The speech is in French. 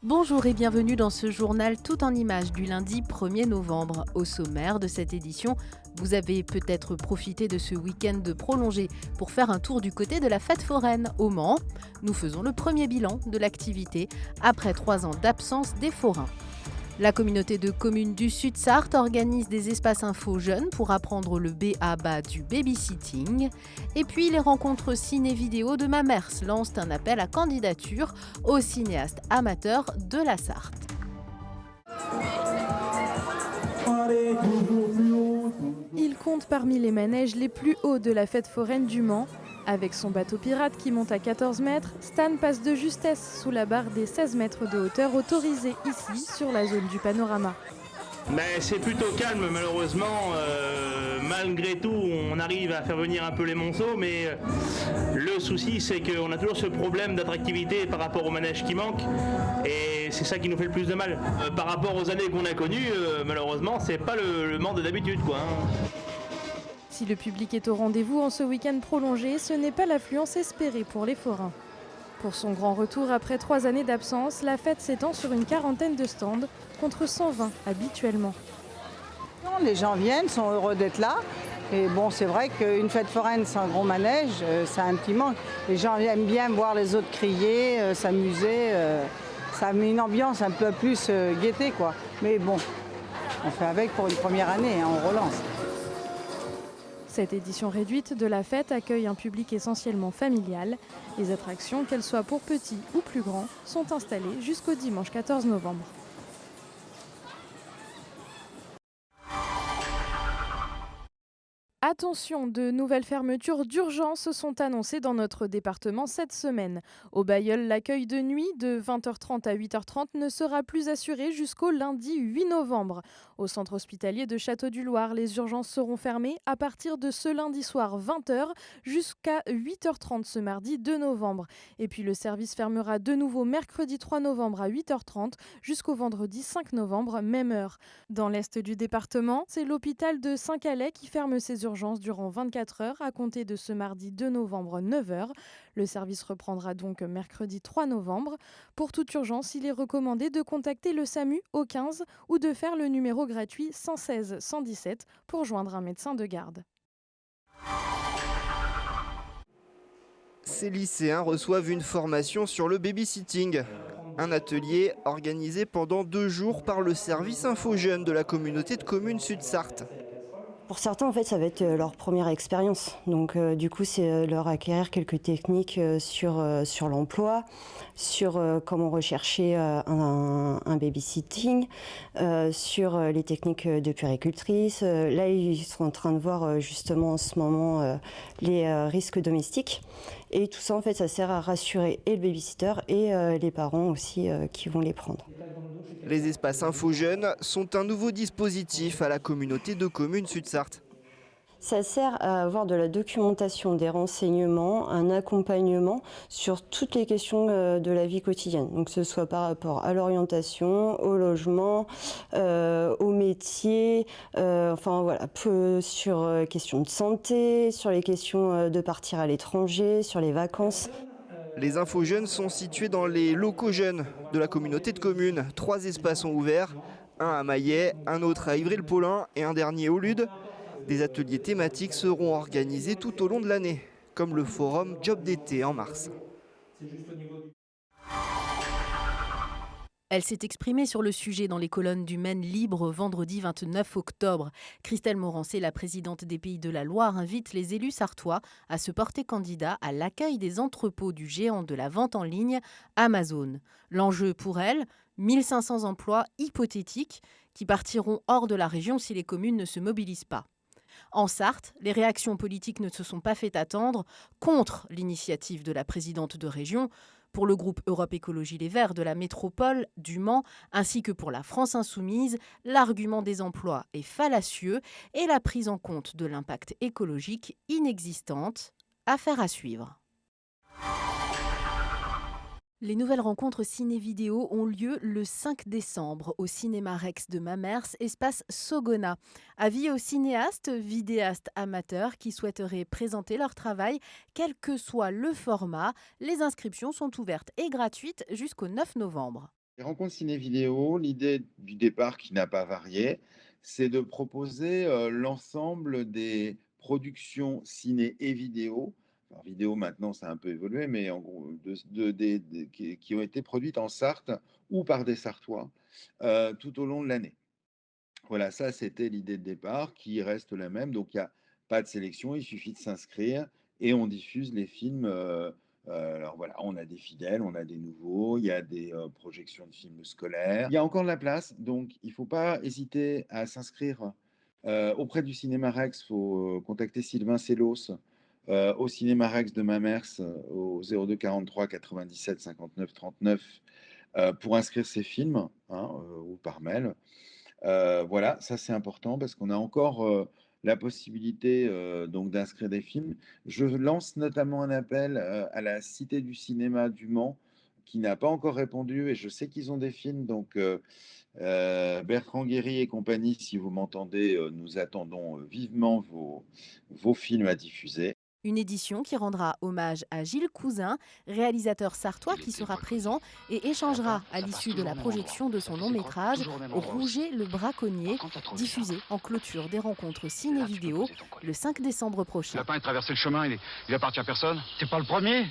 Bonjour et bienvenue dans ce journal tout en images du lundi 1er novembre. Au sommaire de cette édition, vous avez peut-être profité de ce week-end prolongé pour faire un tour du côté de la fête foraine au Mans. Nous faisons le premier bilan de l'activité après 3 ans d'absence des forains. La communauté de communes du Sud-Sarthe organise des espaces info jeunes pour apprendre le b.a.-ba du babysitting. Et puis les rencontres ciné-vidéo de Mamers lancent un appel à candidature aux cinéastes amateurs de la Sarthe. Il compte parmi les manèges les plus hauts de la fête foraine du Mans. Avec son bateau pirate qui monte à 14 mètres, Stan passe de justesse sous la barre des 16 mètres de hauteur autorisée ici sur la zone du panorama. Mais c'est plutôt calme malheureusement, malgré tout on arrive à faire venir un peu les monceaux, mais le souci c'est qu'on a toujours ce problème d'attractivité par rapport aux manèges qui manquent et c'est ça qui nous fait le plus de mal. Par rapport aux années qu'on a connues, malheureusement c'est pas le Mans de d'habitude quoi. Si le public est au rendez-vous en ce week-end prolongé, ce n'est pas l'affluence espérée pour les forains. Pour son grand retour après 3 années d'absence, la fête s'étend sur une quarantaine de stands, contre 120 habituellement. Les gens viennent, sont heureux d'être là. Et bon, c'est vrai qu'une fête foraine, c'est un gros manège, c'est un petit manque. Les gens aiment bien voir les autres crier, s'amuser. Ça met une ambiance un peu plus gaieté, quoi. Mais bon, on fait avec pour une première année, hein, on relance. Cette édition réduite de la fête accueille un public essentiellement familial. Les attractions, qu'elles soient pour petits ou plus grands, sont installées jusqu'au dimanche 14 novembre. Attention, de nouvelles fermetures d'urgence sont annoncées dans notre département cette semaine. Au Bailleul, l'accueil de nuit de 20h30 à 8h30 ne sera plus assuré jusqu'au lundi 8 novembre. Au centre hospitalier de Château-du-Loir, les urgences seront fermées à partir de ce lundi soir 20h jusqu'à 8h30 ce mardi 2 novembre. Et puis le service fermera de nouveau mercredi 3 novembre à 8h30 jusqu'au vendredi 5 novembre, même heure. Dans l'est du département, c'est l'hôpital de Saint-Calais qui ferme ses urgences durant 24 heures à compter de ce mardi 2 novembre 9h. Le service reprendra donc mercredi 3 novembre. Pour toute urgence, il est recommandé de contacter le SAMU au 15 ou de faire le numéro gratuit 116 117 pour joindre un médecin de garde. Ces lycéens reçoivent une formation sur le babysitting. Un atelier organisé pendant 2 jours par le service Info Jeunes de la communauté de communes Sud-Sarthe. Pour certains, en fait, ça va être leur première expérience. Donc, du coup, c'est leur acquérir quelques techniques sur l'emploi, sur comment rechercher un babysitting, sur les techniques de puéricultrice. Là, ils sont en train de voir justement en ce moment les risques domestiques. Et tout ça, en fait, ça sert à rassurer et le babysitter et les parents aussi qui vont les prendre. Les espaces Info Jeunes sont un nouveau dispositif à la communauté de communes Sud-Sarthe. Ça sert à avoir de la documentation, des renseignements, un accompagnement sur toutes les questions de la vie quotidienne. Donc que ce soit par rapport à l'orientation, au logement, au métier, enfin voilà, sur questions de santé, sur les questions de partir à l'étranger, sur les vacances. Les Info Jeunes sont situés dans les locaux jeunes de la communauté de communes. 3 espaces sont ouverts, un à Maillet, un autre à Ivry-le-Paulin et un dernier au Lude. Des ateliers thématiques seront organisés tout au long de l'année, comme le forum Job d'été en mars. Elle s'est exprimée sur le sujet dans les colonnes du Maine Libre vendredi 29 octobre. Christelle Morancé, la présidente des Pays de la Loire, invite les élus sartois à se porter candidat à l'accueil des entrepôts du géant de la vente en ligne Amazon. L'enjeu pour elle, 1500 emplois hypothétiques qui partiront hors de la région si les communes ne se mobilisent pas. En Sarthe, les réactions politiques ne se sont pas fait attendre contre l'initiative de la présidente de région. Pour le groupe Europe Écologie Les Verts de la métropole du Mans, ainsi que pour la France Insoumise, l'argument des emplois est fallacieux et la prise en compte de l'impact écologique inexistante. Affaire à suivre. Les nouvelles rencontres ciné-vidéo ont lieu le 5 décembre au Cinéma Rex de Mamers, espace Sogona. Avis aux cinéastes, vidéastes amateurs qui souhaiteraient présenter leur travail, quel que soit le format, les inscriptions sont ouvertes et gratuites jusqu'au 9 novembre. Les rencontres ciné-vidéo, l'idée du départ qui n'a pas varié, c'est de proposer l'ensemble des productions ciné et vidéo. Alors, vidéo maintenant ça a un peu évolué, mais en gros qui ont été produites en Sarthe ou par des Sartois tout au long de l'année. Voilà, ça c'était l'idée de départ qui reste la même. Donc il n'y a pas de sélection, il suffit de s'inscrire et on diffuse les films. Alors voilà, on a des fidèles, on a des nouveaux, il y a des projections de films scolaires. Il y a encore de la place, donc il ne faut pas hésiter à s'inscrire auprès du Cinéma Rex. Il faut contacter Sylvain Sellos au Cinéma Rex de Mamers au 02 43 97 59 39 pour inscrire ses films ou par mail. Voilà, ça c'est important parce qu'on a encore la possibilité donc d'inscrire des films. Je lance notamment un appel à la Cité du cinéma du Mans qui n'a pas encore répondu et je sais qu'ils ont des films. Donc Bertrand Guéry et compagnie, si vous m'entendez, nous attendons vivement vos films à diffuser. Une édition qui rendra hommage à Gilles Cousin, réalisateur sartois qui sera présent et échangera à l'issue de la projection de son long-métrage Rouget le braconnier, diffusé en clôture des rencontres ciné-vidéo le 5 décembre prochain. Le lapin est traversé le chemin, il appartient à personne. T'es pas le premier.